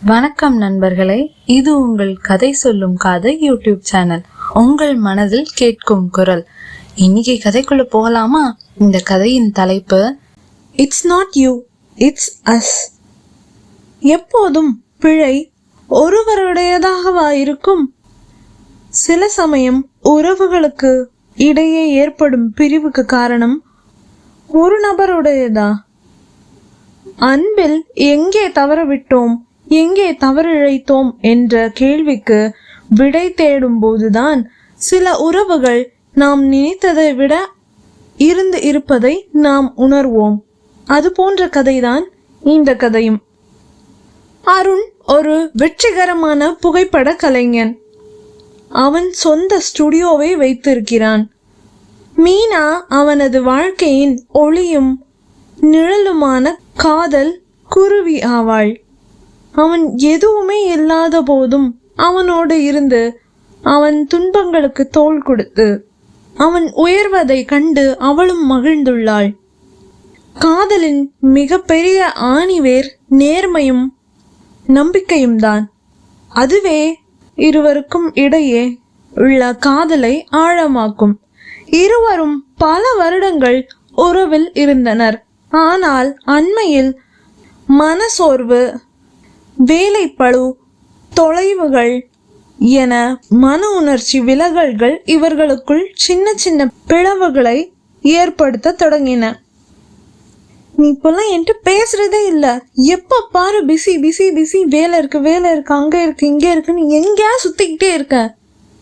வணக்கம் நண்பர்களே, இது உங்கள் கதை சொல்லும் காதை யூடியூப் சேனல். உங்கள் மனதில் கேட்கும் குரல். இன்னைக்கு கதைக்குள்ள போகலாமா? இந்த கதையின் தலைப்பு it's not you, it's us. எப்போதும் பிழை ஒருவருடையதாகவா இருக்கும்? சில சமயம் உறவுகளுக்கு இடையே ஏற்படும் பிரிவுக்கு காரணம் ஒரு நபருடையதா? அன்பில் எங்கே தவறவிட்டோம், எங்கே தவறிழைத்தோம் என்ற கேள்விக்கு விடை தேடும் போதுதான் சில உறவுகள் நாம் நினைத்ததை விட இருப்பதை நாம் உணர்வோம். அது போன்ற கதைதான் இந்த கதையும். அருண் ஒரு வெற்றிகரமான புகைப்பட கலைஞன். அவன் சொந்த ஸ்டுடியோவை வைத்திருக்கிறான். மீனா அவனது வாழ்க்கையின் ஒளியும் நிழலுமான காதல் குருவி ஆவாள். அவன் எதுவுமே இல்லாத போதும் அவனோடு இருந்து அவன் துன்பங்களுக்கு தோள் கொடுத்து அவன் உயர்வதை கண்டு அவளும் மகிழ்ந்துள்ளாள். காதலின் மிக பெரிய ஆணிவேர் நேர்மையும் நம்பிக்கையும் தான். அதுவே இருவருக்கும் இடையே உள்ள காதலை ஆழமாக்கும். இருவரும் பல வருடங்கள் உறவில் இருந்தனர். ஆனால் அண்மையில் மனசோர்வு, வேலைப்பளு, தொலைவுகள் என மன உணர்ச்சி விலகல்கள் இவர்களுக்குள் சின்ன சின்ன பிளவுகளை ஏற்படுத்த தொடங்கின. நீ இப்பெல்லாம் என்கிட்ட பேசுறதே இல்லை, எப்ப பாரு பிஸி பிஸி பிஸி, வேலை இருக்கு அங்க இருக்கு இங்க இருக்குன்னு எங்கேயா சுத்திக்கிட்டே இருக்க,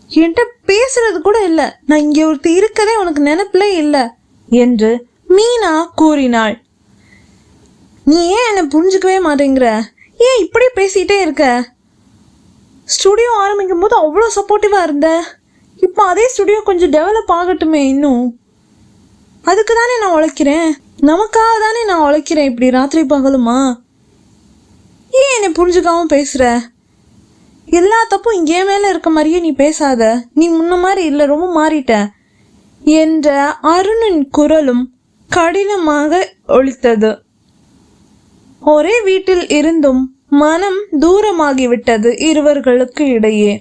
என்கிட்ட பேசுறது கூட இல்லை, நான் இங்க ஒருத்தி இருக்கதே உனக்கு நினைப்பிலே இல்லை என்று மீனா கூறினாள். நீ ஏன் என்னை புரிஞ்சுக்கவே மாட்டேங்கிற? ஏன் இப்படி பேசிட்டே இருக்க? ஸ்டுடியோ ஆரம்பிக்கும் போது அவ்வளோ சப்போர்ட்டிவா இருந்த, இப்போ அதே ஸ்டுடியோ கொஞ்சம் டெவலப் ஆகட்டுமே, இன்னும் அதுக்கு தானே நான் உழைக்கிறேன், நமக்காக தானே நான் உழைக்கிறேன், இப்படி ராத்திரி பகலுமா? ஏன் என்னை புரிஞ்சுக்காம பேசுற? எல்லா தப்பும் இங்கே மேல இருக்க மாதிரியே நீ பேசாத, நீ முன்ன மாதிரி இல்லை, ரொம்ப மாறிட்ட என்ற அருணின் குரலும் கடினமாக ஒலித்தது. ஒரே வீட்டில் இருந்தும் மனம் தூரமாகிவிட்டது இருவர்களுக்கு இடையே.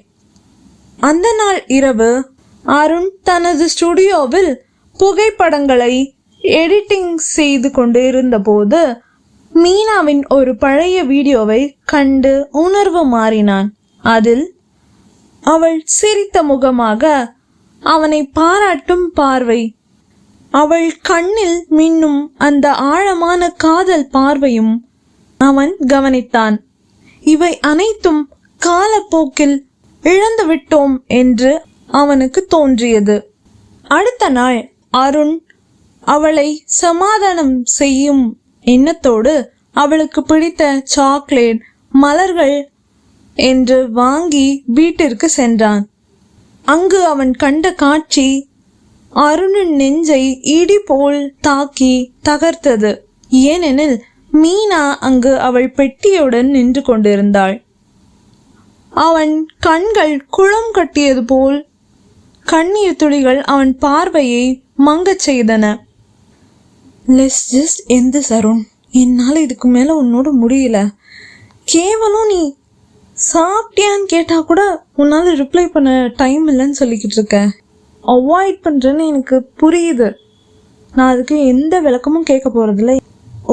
அந்த நாள் இரவு அருண் தனது ஸ்டுடியோவில் புகைப்படங்களை எடிட்டிங் செய்து கொண்டு இருந்தபோது மீனாவின் ஒரு பழைய வீடியோவை கண்டு உணர்வு மாறினான். அதில் அவள் சிரித்த முகமாக, அவனை பாராட்டும் பார்வை, அவள் கண்ணில் மின்னும் அந்த ஆழமான காதல் பார்வையும் அவன் கவனித்தான். இவை அனைத்தும் காலப்போக்கில் இழந்து விட்டோம் என்று அவனுக்கு தோன்றியது. அடுத்த நாள் அருண் அவளை சமாதானம் செய்யும் எண்ணத்தோடு அவளுக்கு பிடித்த சாக்லேட், மலர்கள் என்று வாங்கி வீட்டிற்கு சென்றான். அங்கு அவன் கண்ட காட்சி அருணின் நெஞ்சை இடி போல் தாக்கி தகர்த்தது. ஏனெனில் மீனா அங்கு அவள் பெட்டியுடன் நின்று கொண்டிருந்தாள். அவன் கண்கள் குளம் கட்டியது போல் கண்ணீர் துளிகள் அவன் பார்வையை மங்கச் செய்தன. Let's just end this Arun, என்னால் இதுக்கு மேல உன்னோட முடியல. கேவலம் நீ சாப்பிட்டியான்னு கேட்டா கூட உன்னால ரிப்ளை பண்ண டைம் இல்லைன்னு சொல்லிக்கிட்டு இருக்க. அவாய்ட் பண்றேன்னு எனக்கு புரியுது. நான் அதுக்கு எந்த விளக்கமும் கேட்க போறதில்ல.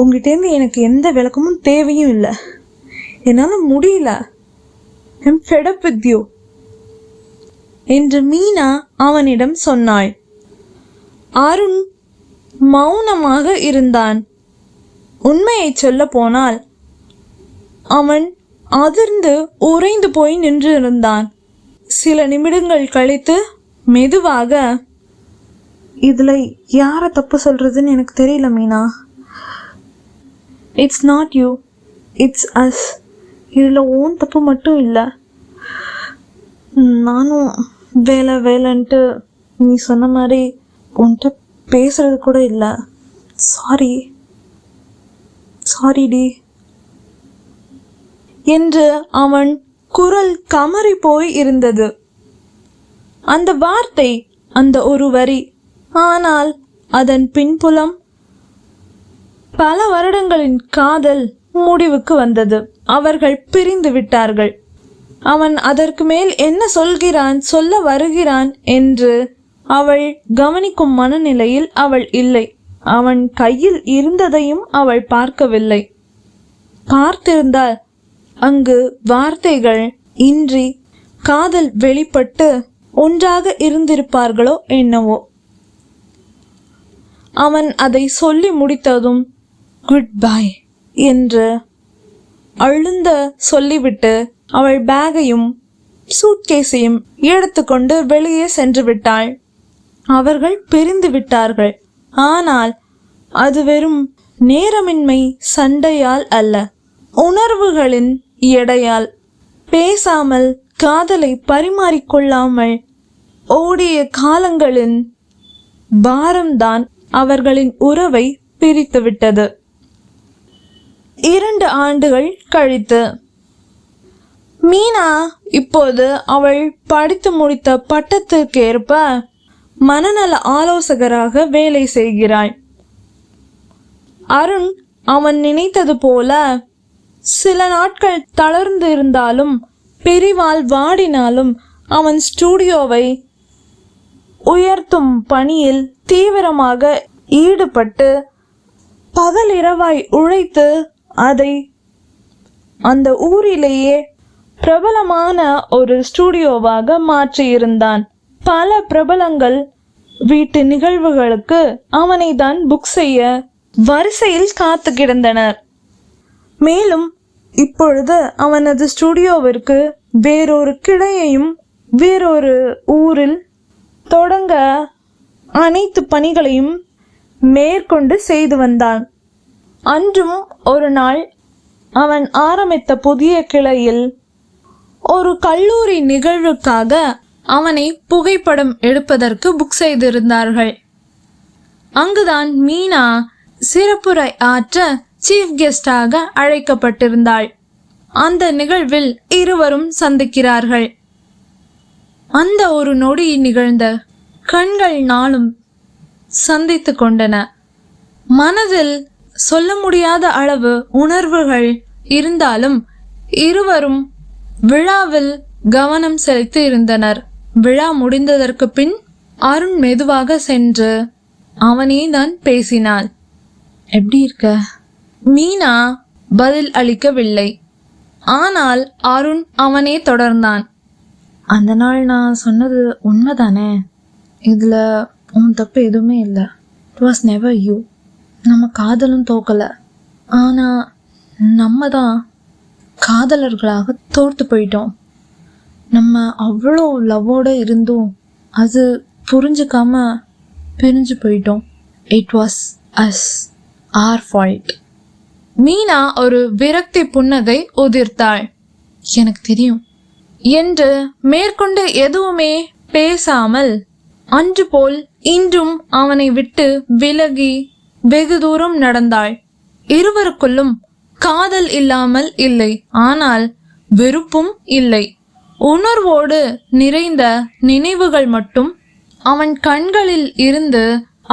உங்ககிட்டேருந்து எனக்கு எந்த விளக்கமும் தேவையும் இல்லை. என்னால் முடியல. I'm fed up with you என்று மீனா அவனிடம் சொன்னாள். அருண் மௌனமாக இருந்தான். உண்மையை சொல்ல போனால் அவன் அதிர்ந்து உறைந்து போய் நின்று இருந்தான். சில நிமிடங்கள் கழித்து மெதுவாக, இதுல யாரை தப்பு சொல்றதுன்னு எனக்கு தெரியல Meena. It's not you, it's us. இதில் ஓன் தப்பு மட்டும் இல்லை. நானும் வேலைன்ட்டு நீ சொன்ன மாதிரி உன்கிட்ட பேசுறது கூட இல்லை. சாரிடி என்று அவன் குரல் கமறி போய் இருந்தது. அந்த வார்த்தை, அந்த ஒரு வரி, ஆனால் அதன் பின்புலம் பல வருடங்களின் காதல், முடிவுக்கு வந்தது. அவர்கள் பிரிந்து விட்டார்கள். அவன் அதற்கு மேல் என்ன சொல்கிறான், சொல்ல வருகிறான் என்று அவள் கவனிக்கும் மனநிலையில் அவள் இல்லை. அவன் கையில் இருந்ததையும் அவள் பார்க்கவில்லை. பார்த்திருந்தால் அங்கு வார்த்தைகள் இன்றி காதல் வெளிப்பட்டு ஒன்றாக இருந்திருப்பார்களோ என்னவோ. அவன் அதை சொல்லி முடித்ததும் குட் பை என்று அழுந்த சொல்லிவிட்டு அவள் பேகையும் சூட்கேஸையும் எடுத்துக்கொண்டு வெளியே சென்று விட்டாள். அவர்கள் பிரிந்து விட்டார்கள். ஆனால் அது வெறும் நேரமின்மை சண்டையால் அல்ல, உணர்வுகளின் எடையால். பேசாமல் காதலை பரிமாறிக்கொள்ளாமல் ஓடிய காலங்களின் பாரம்தான் அவர்களின் உறவை பிரித்துவிட்டது. 2 ஆண்டுகள் கழித்து மீனா இப்போது அவள் படித்து முடித்த பட்டத்திற்கேற்ப மனநல ஆலோசகராக வேலை செய்கிறாள். அருண் அவன் நினைத்தது போல சில நாட்கள் தளர்ந்து இருந்தாலும் பிரிவால் வாடினாலும் அவன் ஸ்டூடியோவை உயர்த்தும் பணியில் தீவிரமாக ஈடுபட்டு பகலிரவாய் உழைத்து அதை அந்த ஊரிலேயே பிரபலமான ஒரு ஸ்டூடியோவாக மாற்றியிருந்தான். பல பிரபலங்கள் வீட்டு நிகழ்வுகளுக்கு அவனை தான் புக் செய்ய வரிசையில் காத்து கிடந்தனர். மேலும் இப்பொழுது அவனது ஸ்டூடியோவிற்கு வேறொரு கிளையையும் வேறொரு ஊரில் தொடங்க அனைத்து பணிகளையும் மேற்கொண்டு செய்து வந்தான். அன்றும் ஒரு நாள் அவன் ஆரம்பித்த புதிய கிளையில் ஒரு கல்லூரி நிகழ்வுக்காக அவனை புகைப்படம் எடுப்பதற்கு புக் செய்திருந்தார்கள். அங்குதான் மீனா சிறப்புரை ஆற்ற சீஃப் கெஸ்டாக அழைக்கப்பட்டிருந்தாள். அந்த நிகழ்வில் இருவரும் சந்திக்கிறார்கள். அந்த ஒரு நொடி நிகழ்ந்த கண்கள் நாளும் சந்தித்து கொண்டன. மனதில் சொல்ல முடியாத அளவு உணர்வுகள் இருந்தாலும் இருவரும் விழாவில் கவனம் செலுத்தி இருந்தனர். விழா முடிந்ததற்கு பின் அருண் மெதுவாக சென்று அவனே தான் பேசினாள். எப்படி இருக்க? மீனா பதில் அளிக்கவில்லை. ஆனால் அருண் அவனே தொடர்ந்தான். அந்த நாள் நான் சொன்னது உண்மைதானே? இதுல உன் தப்பு எதுவுமே இல்லை. It was never you. நம்ம காதலும் தோக்கலை, ஆனா நம்ம தான் காதலர்களாக தோர்த்து போயிட்டோம். நம்ம அவ்வளோ லவ்வோடு இருந்தும் அது புரிஞ்சுக்காம பிரிஞ்சு போயிட்டோம். It was us, our fault. Meena ஒரு விரக்தி புன்னகை உதிர்த்தாள். எனக்கு தெரியும் என்று மேற்கொண்டு எதுவுமே பேசாமல் அன்று போல் இன்றும் அவனை விட்டு விலகி வெகு தூரம் நடந்தாள். இருவருக்குள்ளும் காதல் இல்லாமல் இல்லை, ஆனால் வெறுப்பும் இல்லை. உணர்வோடு நிறைந்த நினைவுகள் மட்டும். அவன் கண்களில் இருந்து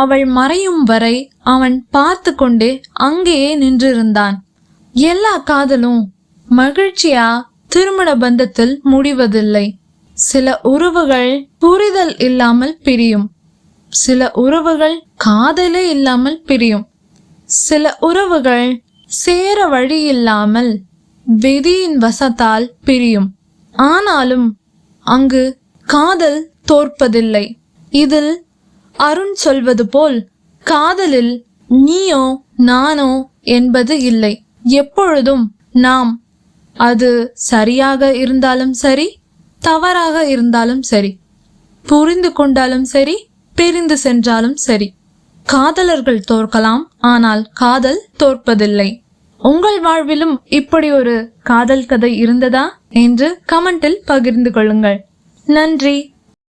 அவள் மறையும் வரை அவன் பார்த்து கொண்டே அங்கேயே நின்றிருந்தான். எல்லா காதலும் மகிழ்ச்சியா திருமண பந்தத்தில் முடிவதில்லை. சில உறவுகள் புரிதல் இல்லாமல் பிரியும். சில உறவுகள் காதலே இல்லாமல் பிரியும். சில உறவுகள் சேர வழி இல்லாமல் விதியின் வசத்தால் பிரியும். ஆனாலும் அங்கு காதல் தோற்பதில்லை. இதில் அருண் சொல்வது போல் காதலில் நீயோ நானோ என்பது இல்லை. எப்பொழுதும் நாம், அது சரியாக இருந்தாலும் சரி, தவறாக இருந்தாலும் சரி, புரிந்து கொண்டாலும் சரி, பிரிந்து சென்றாலும் சரி, காதலர்கள் தோற்கலாம், ஆனால் காதல் தோற்பதில்லை. உங்கள் வாழ்விலும் இப்படி ஒரு காதல் கதை இருந்ததா என்று கமெண்டில் பகிர்ந்து கொள்ளுங்கள். நன்றி.